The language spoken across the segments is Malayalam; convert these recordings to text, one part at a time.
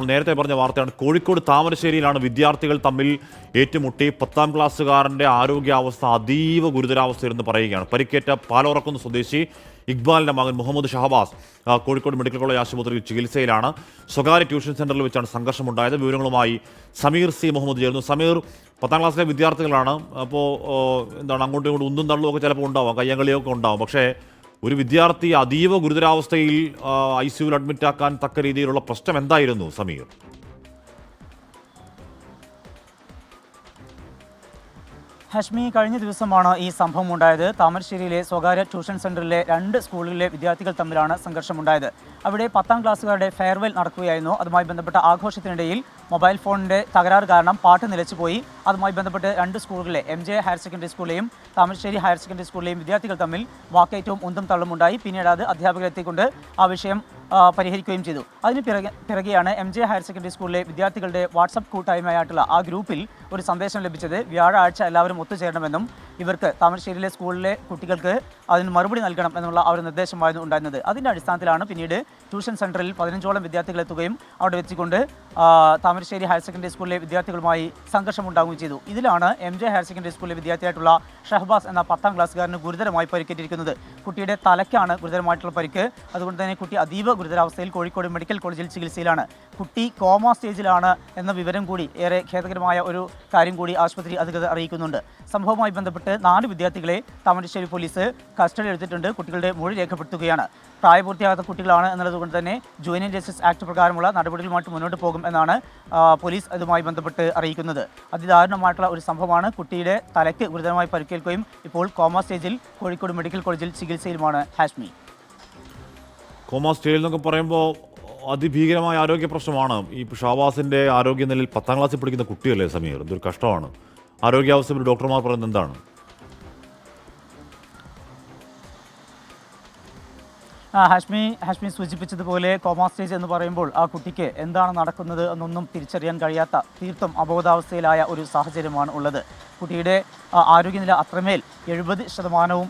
നമ്മൾ നേരത്തെ പറഞ്ഞ വാർത്തയാണ്. കോഴിക്കോട് താമരശ്ശേരിയിലാണ് വിദ്യാർത്ഥികൾ തമ്മിൽ ഏറ്റുമുട്ടി. 10ാം ക്ലാസ്സുകാരൻ്റെ ആരോഗ്യാവസ്ഥ അതീവ ഗുരുതരാവസ്ഥയിലെന്ന് പറയുകയാണ്. പരിക്കേറ്റ പാലോറക്കുന്ന് സ്വദേശി ഇക്ബാലിൻ്റെ മകൻ മുഹമ്മദ് ഷഹബാസ് കോഴിക്കോട് മെഡിക്കൽ കോളേജ് ആശുപത്രിയിൽ ചികിത്സയിലാണ്. സ്വകാര്യ ട്യൂഷൻ സെൻ്ററിൽ വെച്ചാണ് സംഘർഷമുണ്ടായത്. വിവരങ്ങളുമായി സമീർ സി മുഹമ്മദ് ചേർന്നു. സമീർ, 10ാം ക്ലാസ്സിലെ വിദ്യാർത്ഥികളാണ്. അപ്പോൾ അങ്ങോട്ടും ഇങ്ങോട്ടും ഉന്തും തള്ളും ഒക്കെ ചിലപ്പോൾ ഉണ്ടാവാം, കയ്യങ്കളിയൊക്കെ ഉണ്ടാവും. പക്ഷേ ഒരു വിദ്യാർത്ഥി അതീവ ഗുരുതരാവസ്ഥയിൽ ICUവിൽ അഡ്മിറ്റ് ആക്കാൻ തക്ക രീതിയിലുള്ള പ്രശ്നം എന്തായിരുന്നു സമീർ? ഹഷ്മി, കഴിഞ്ഞ ദിവസമാണ് ഈ സംഭവം ഉണ്ടായത്. താമരശ്ശേരിയിലെ സ്വകാര്യ ട്യൂഷൻ സെന്ററിലെ 2 സ്കൂളുകളിലെ വിദ്യാർത്ഥികൾ തമ്മിലാണ് സംഘർഷമുണ്ടായത്. അവിടെ 10ാം ക്ലാസ്സുകാരുടെ ഫെയർവെൽ നടക്കുകയായിരുന്നു. അതുമായി ബന്ധപ്പെട്ട ആഘോഷത്തിനിടയിൽ മൊബൈൽ ഫോണിൻ്റെ തകരാറ് കാരണം പാട്ട് നിലച്ചുപോയി. അതുമായി ബന്ധപ്പെട്ട് 2 സ്കൂളുകളിലെ MJ ഹയർ സെക്കൻഡറി സ്കൂളിലെയും താമരശ്ശേരി ഹയർ സെക്കൻഡറി സ്കൂളിലെയും വിദ്യാർത്ഥികൾ തമ്മിൽ വാക്കേറ്റവും ഉന്തും തള്ളുമുണ്ടായി. പിന്നീട് അത് അധ്യാപകരെത്തിക്കൊണ്ട് ആ വിഷയം പരിഹരിക്കുകയും ചെയ്തു. അതിന് പിറകെയാണ് MJ ഹയർ സെക്കൻഡറി സ്കൂളിലെ വിദ്യാർത്ഥികളുടെ വാട്സപ്പ് കൂട്ടായ്മയായിട്ടുള്ള ആ ഗ്രൂപ്പിൽ ഒരു സന്ദേശം ലഭിച്ചത്. വ്യാഴാഴ്ച എല്ലാവരും ഒത്തുചേരണമെന്നും ഇവർക്ക് താമരശ്ശേരിയിലെ സ്കൂളിലെ കുട്ടികൾക്ക് അതിന് മറുപടി നൽകണം എന്നുള്ള ആ ഒരു നിർദ്ദേശമായിരുന്നു ഉണ്ടായിരുന്നത്. അതിൻ്റെ അടിസ്ഥാനത്തിലാണ് പിന്നീട് ട്യൂഷൻ സെൻറ്ററിൽ 15ഓളം വിദ്യാർത്ഥികൾ എത്തുകയും അവിടെ വെച്ചുകൊണ്ട് താമരശ്ശേരി ഹയർ സെക്കൻഡറി സ്കൂളിലെ വിദ്യാർത്ഥികളുമായി സംഘർഷമുണ്ടാവുകയും ചെയ്തു. ഇതിലാണ് MJ ഹയർ സെക്കൻഡറി സ്കൂളിലെ വിദ്യാർത്ഥിയായിട്ടുള്ള ഷഹബാസ് എന്ന 10ാം ക്ലാസ്സുകാരന് ഗുരുതരമായി പരിക്കേറ്റിരിക്കുന്നത്. കുട്ടിയുടെ തലയ്ക്കാണ് ഗുരുതരമായിട്ടുള്ള പരിക്ക്. അതുകൊണ്ട് തന്നെ കുട്ടി അതീവ ഗുരുതരാവസ്ഥയിൽ കോഴിക്കോട് മെഡിക്കൽ കോളേജിൽ ചികിത്സയിലാണ്. കുട്ടി കോമ സ്റ്റേജിലാണ് എന്ന വിവരം കൂടി, ഏറെ ഖേദകരമായ ഒരു കാര്യം കൂടി ആശുപത്രി അധികൃതർ അറിയിക്കുന്നുണ്ട്. സംഭവവുമായി ബന്ധപ്പെട്ട് 4 വിദ്യാർത്ഥികളെ താമരശ്ശേരി പോലീസ് കസ്റ്റഡിയിൽ എടുത്തിട്ടുണ്ട്. കുട്ടികളുടെ മൊഴി രേഖപ്പെടുത്തുകയാണ്. പ്രായപൂർത്തിയാകാത്ത കുട്ടികളാണ് എന്നുള്ളതുകൊണ്ട് തന്നെ ജുവനൈൽ ജസ്റ്റിസ് ആക്ട് പ്രകാരമുള്ള നടപടികളുമായിട്ട് മുന്നോട്ട് പോകും എന്നാണ് പോലീസ് ഇതുമായി ബന്ധപ്പെട്ട് അറിയിക്കുന്നത്. അതിദാരുണമായിട്ടുള്ള ഒരു സംഭവമാണ്. കുട്ടിയുടെ തലയ്ക്ക് ഗുരുതരമായി പരിക്കേൽക്കുകയും ഇപ്പോൾ കോമ സ്റ്റേജിൽ കോഴിക്കോട് മെഡിക്കൽ കോളേജിൽ ചികിത്സയിലുമാണ്. ഹാഷ്മി, കോമ സ്റ്റേജിൽ എന്നൊക്കെ പറയുമ്പോൾ അതിഭീകരമായ ആരോഗ്യ പ്രശ്നമാണ്. ഈ ഷഹബാസിൻ്റെ ആരോഗ്യനിലയിൽ 10ാം ക്ലാസ്സിൽ പഠിക്കുന്ന കുട്ടിയല്ലേ സമീർ? ഇതൊരു കഷ്ടമാണ്. ആരോഗ്യാവസ്ഥ ഡോക്ടർമാർ പറയുന്നത് എന്താണ്? ഹാഷ്മി സൂചിപ്പിച്ചതുപോലെ കോമ സ്റ്റേജ് എന്ന് പറയുമ്പോൾ ആ കുട്ടിക്ക് എന്താണ് നടക്കുന്നത് എന്നൊന്നും തിരിച്ചറിയാൻ കഴിയാത്ത, തീർത്തും അബോധാവസ്ഥയിലായ ഒരു സാഹചര്യമാണ് ഉള്ളത്. കുട്ടിയുടെ ആരോഗ്യനില അത്രമേൽ 70%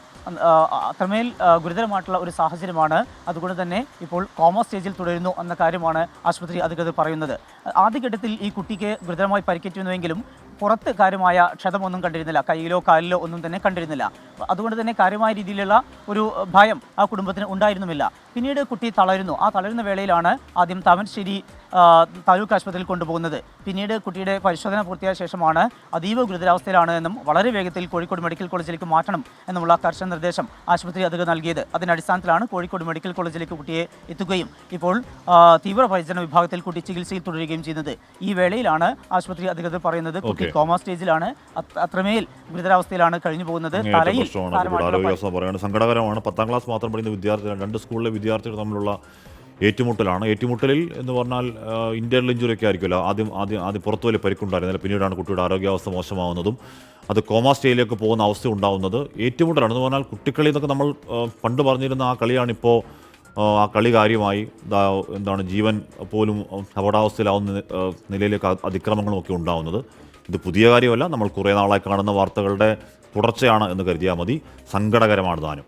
അത്രമേൽ ഗുരുതരമായിട്ടുള്ള ഒരു സാഹചര്യമാണ്. അതുകൊണ്ട് തന്നെ ഇപ്പോൾ കോമ സ്റ്റേജിൽ തുടരുന്നു എന്ന കാര്യമാണ് ആശുപത്രി അധികൃതർ പറയുന്നത്. ആദ്യഘട്ടത്തിൽ ഈ കുട്ടിക്ക് ഗുരുതരമായി പരിക്കേറ്റുന്നുവെങ്കിലും പുറത്ത് കാര്യമായ ക്ഷതമൊന്നും കണ്ടിരുന്നില്ല, കയ്യിലോ കാലിലോ ഒന്നും തന്നെ കണ്ടിരുന്നില്ല. അതുകൊണ്ട് തന്നെ കാര്യമായ രീതിയിലുള്ള ഒരു ഭയം ആ കുടുംബത്തിന് ഉണ്ടായിരുന്നുമില്ല. പിന്നീട് കുട്ടി തളരുന്നു. ആ തളരുന്ന വേളയിലാണ് ആദ്യം താമരശ്ശേരി താലൂക്ക് ആശുപത്രിയിൽ കൊണ്ടുപോകുന്നത്. പിന്നീട് കുട്ടിയുടെ പരിശോധന പൂർത്തിയായ ശേഷമാണ് അതീവ ഗുരുതരാവസ്ഥയിലാണ് എന്നും വളരെ വേഗത്തിൽ കോഴിക്കോട് മെഡിക്കൽ കോളേജിലേക്ക് മാറ്റണം എന്നുമുള്ള കർശന നിർദ്ദേശം ആശുപത്രി അധികൃതർ നൽകിയത്. അതിൻ്റെ അടിസ്ഥാനത്തിലാണ് കോഴിക്കോട് മെഡിക്കൽ കോളേജിലേക്ക് കുട്ടിയെ എത്തുകയും ഇപ്പോൾ തീവ്രപരിചരണ വിഭാഗത്തിൽ കുട്ടി ചികിത്സയിൽ തുടരുകയും ചെയ്യുന്നത്. ഈ വേളയിലാണ് ആശുപത്രി അധികൃതർ പറയുന്നത് കുട്ടി കോമ സ്റ്റേജിലാണ്, അത്രമേൽ ഗുരുതരാവസ്ഥയിലാണ് കഴിഞ്ഞു പോകുന്നത്. സങ്കടകരമാണ്. 10ാം ക്ലാസ് മാത്രം പഠിക്കുന്ന വിദ്യാർത്ഥികൾ, 2 സ്കൂളിലെ വിദ്യാർത്ഥികൾ തമ്മിലുള്ള ഏറ്റുമുട്ടലാണ്. ഏറ്റുമുട്ടലിൽ എന്ന് പറഞ്ഞാൽ ഇന്റേണൽ ഇഞ്ചുറി ഒക്കെ ആയിരിക്കുമല്ലോ. ആദ്യം പുറത്തു വലിയ പരിക്കുണ്ടായിരുന്നില്ല. പിന്നീടാണ് കുട്ടിയുടെ ആരോഗ്യാവസ്ഥ മോശമാവുന്നതും അത് കോമ സ്റ്റേജിലേക്ക് പോകുന്ന അവസ്ഥ ഉണ്ടാവുന്നത്. ഏറ്റുമുട്ടലാണ് എന്ന് പറഞ്ഞാൽ കുട്ടിക്കളി എന്നൊക്കെ നമ്മൾ പണ്ട് പറഞ്ഞിരുന്ന ആ കളിയാണിപ്പോൾ ആ കളി കാര്യമായി ജീവൻ പോലും അപകടാവസ്ഥയിലാവുന്ന നിലയിലേക്ക് അതിക്രമങ്ങളും ഒക്കെ ഉണ്ടാവുന്നത്. ഇത് പുതിയ കാര്യമല്ല. നമ്മൾ കുറേ നാളായി കാണുന്ന വാർത്തകളുടെ തുടർച്ചയാണ് എന്ന് കരുതിയാൽ മതി. സങ്കടകരമാണ് താനും.